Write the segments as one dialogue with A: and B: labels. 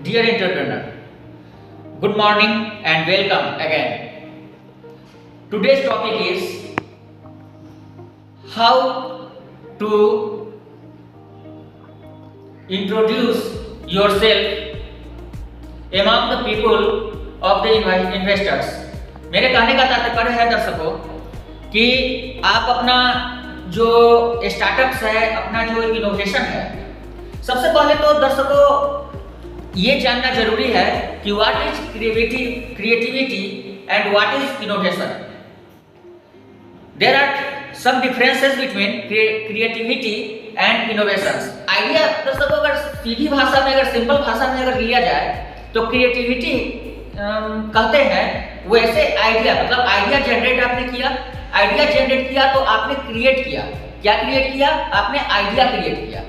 A: Dear entrepreneur, good morning and welcome again. Today's topic is how to introduce yourself among the people of the investors. मेरे कहने का तात्पर्य है दर्शकों कि आप अपना जो स्टार्टअप्स है, अपना जो इनोवेशन है, सबसे पहले तो दर्शकों ये जानना जरूरी है कि what is creativity and what is innovation. There are some differences between creativity and innovations. Idea दर्शकों अगर सीधी भाषा में, अगर सिंपल भाषा में अगर लिया जाए तो क्रिएटिविटी कहते हैं वैसे आइडिया, मतलब आइडिया जनरेट आपने किया, आइडिया जनरेट किया तो आपने क्रिएट किया. क्या क्रिएट किया? आपने आइडिया क्रिएट किया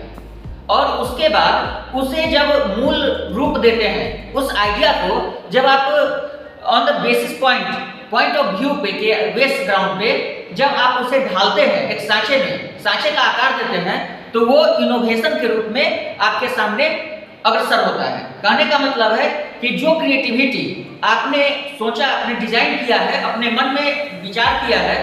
A: और उसके बाद उसे जब मूल रूप देते हैं, उस आइडिया को जब आप on the basis point of view पे के बेस ग्राउंड पे जब आप उसे ढालते हैं एक सांचे में, सांचे का आकार देते हैं, तो वो इनोवेशन के रूप में आपके सामने अग्रसर होता है. कहने का मतलब है कि जो क्रिएटिविटी आपने सोचा, आपने डिजाइन किया है, अपने मन में विचार किया है,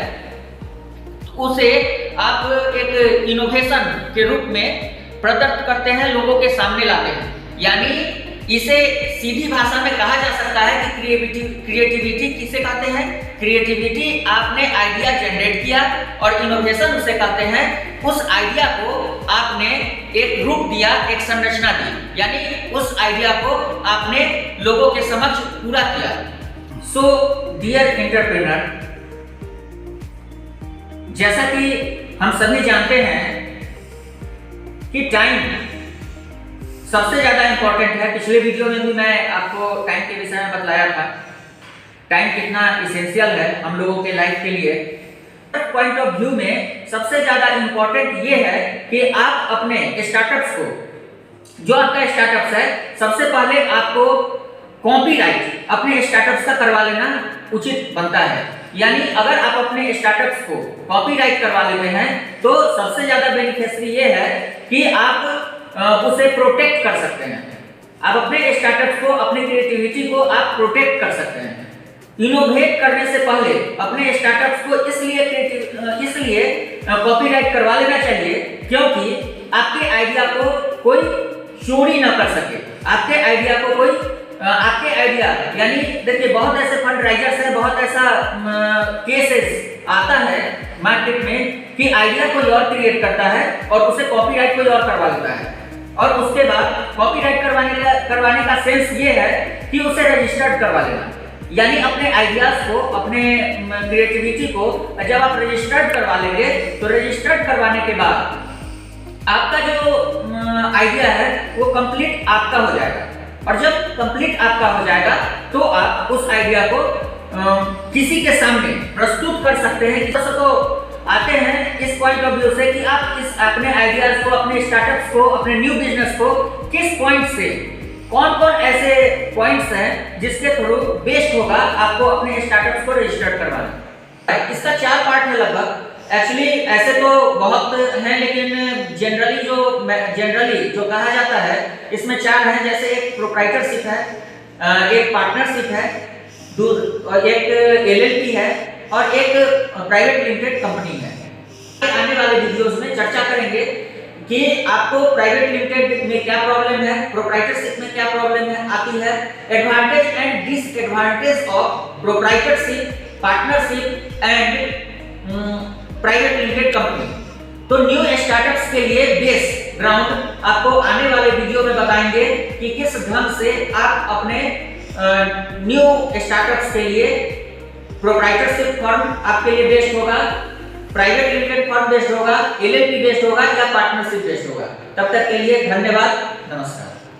A: उसे आप एक इनोवेशन के रूप में प्रदर्शित करते हैं, लोगों के सामने लाते हैं. यानी इसे सीधी भाषा में कहा जा सकता है कि क्रिएटिविटी किसे कहते हैं? क्रिएटिविटी आपने आइडिया जनरेट किया और इनोवेशन उसे कहते हैं उस आइडिया को आपने एक रूप दिया, एक संरचना दी, यानी उस आइडिया को आपने लोगों के समक्ष पूरा किया. सो डियर एंटरप्रेन्योर, जैसा कि हम सभी जानते हैं कि टाइम सबसे ज्यादा इंपॉर्टेंट है. पिछले वीडियो में भी मैं आपको टाइम के विषय में बतलाया था, टाइम कितना इसेंशियल है हम लोगों के लाइफ के लिए. पॉइंट ऑफ व्यू में सबसे ज्यादा इंपॉर्टेंट ये है कि आप अपने स्टार्टअप्स को, जो आपका स्टार्टअप्स है, सबसे पहले आपको कॉपीराइट अपने स्टार्टअप्स का करवा लेना उचित बनता है. यानी अगर आप अपने स्टार्टअप्स को कॉपीराइट करवा लेते हैं तो सबसे ज्यादा बेनिफिशियरी ये है कि आप उसे प्रोटेक्ट कर सकते हैं. आप अपने स्टार्टअप्स को, अपनी क्रिएटिविटी को आप प्रोटेक्ट कर सकते हैं. इनोवेट करने से पहले अपने स्टार्टअप्स को इसलिए कॉपीराइट करवा लेना चाहिए क्योंकि आपके आइडिया को कोई चोरी ना कर सके. आपके आइडिया को कोई यानी देखिए, बहुत ऐसे फंड राइजर्स हैं, बहुत ऐसा केसेस आता है मार्केट में कि आइडिया कोई और क्रिएट करता है और उसे कॉपीराइट कोई और करवा लेता है, और उसके बाद कॉपीराइट करवाने का सेंस ये है कि उसे रजिस्टर्ड करवा लेना. यानी अपने आइडियाज को, अपने क्रिएटिविटी को जब आप रजिस्टर्ड करवा लेंगे तो रजिस्टर्ड करवाने के बाद आपका जो आइडिया है वो कंप्लीट आपका हो जाएगा. और जब कंप्लीट आपका हो जाएगा तो आप उस आइडिया को किसी के सामने प्रस्तुत कर सकते हैं. तो आते हैं इस पॉइंट ऑफ व्यू से कि आप इस अपने आइडियाज को, अपने स्टार्टअप्स को, अपने न्यू बिजनेस को किस पॉइंट से, कौन कौन ऐसे पॉइंट्स हैं जिसके थ्रू बेस्ट होगा आपको अपने स्टार्टअप्स को रजिस्टर करवाना. इसका 4 पार्ट है लगभग. एक्चुअली ऐसे तो बहुत हैं, लेकिन जनरली जो कहा जाता है इसमें 4 हैं. जैसे एक प्रोप्राइटरशिप है, एक पार्टनरशिप है, एक एलएलपी है और एक प्राइवेट लिमिटेड कंपनी है. आने वाले वीडियोस में चर्चा करेंगे कि आपको प्राइवेट लिमिटेड में क्या प्रॉब्लम है, प्रोप्राइटरशिप में क्या प्रॉब्लम है आती है, advantage and disadvantage of proprietorship, partnership and private limited company. तो न्यू स्टार्टअप्स के लिए बेस ग्राउंड आपको आने वाले वीडियो में बताएंगे कि किस ढंग से आप अपने न्यू स्टार्टअप्स के लिए प्रोप्राइटरशिप फर्म आपके लिए बेस्ट होगा, प्राइवेट लिमिटेड फर्म बेस्ट होगा, एलएलपी बेस्ट होगा या पार्टनरशिप बेस्ट होगा. तब तक के लिए धन्यवाद, नमस्कार.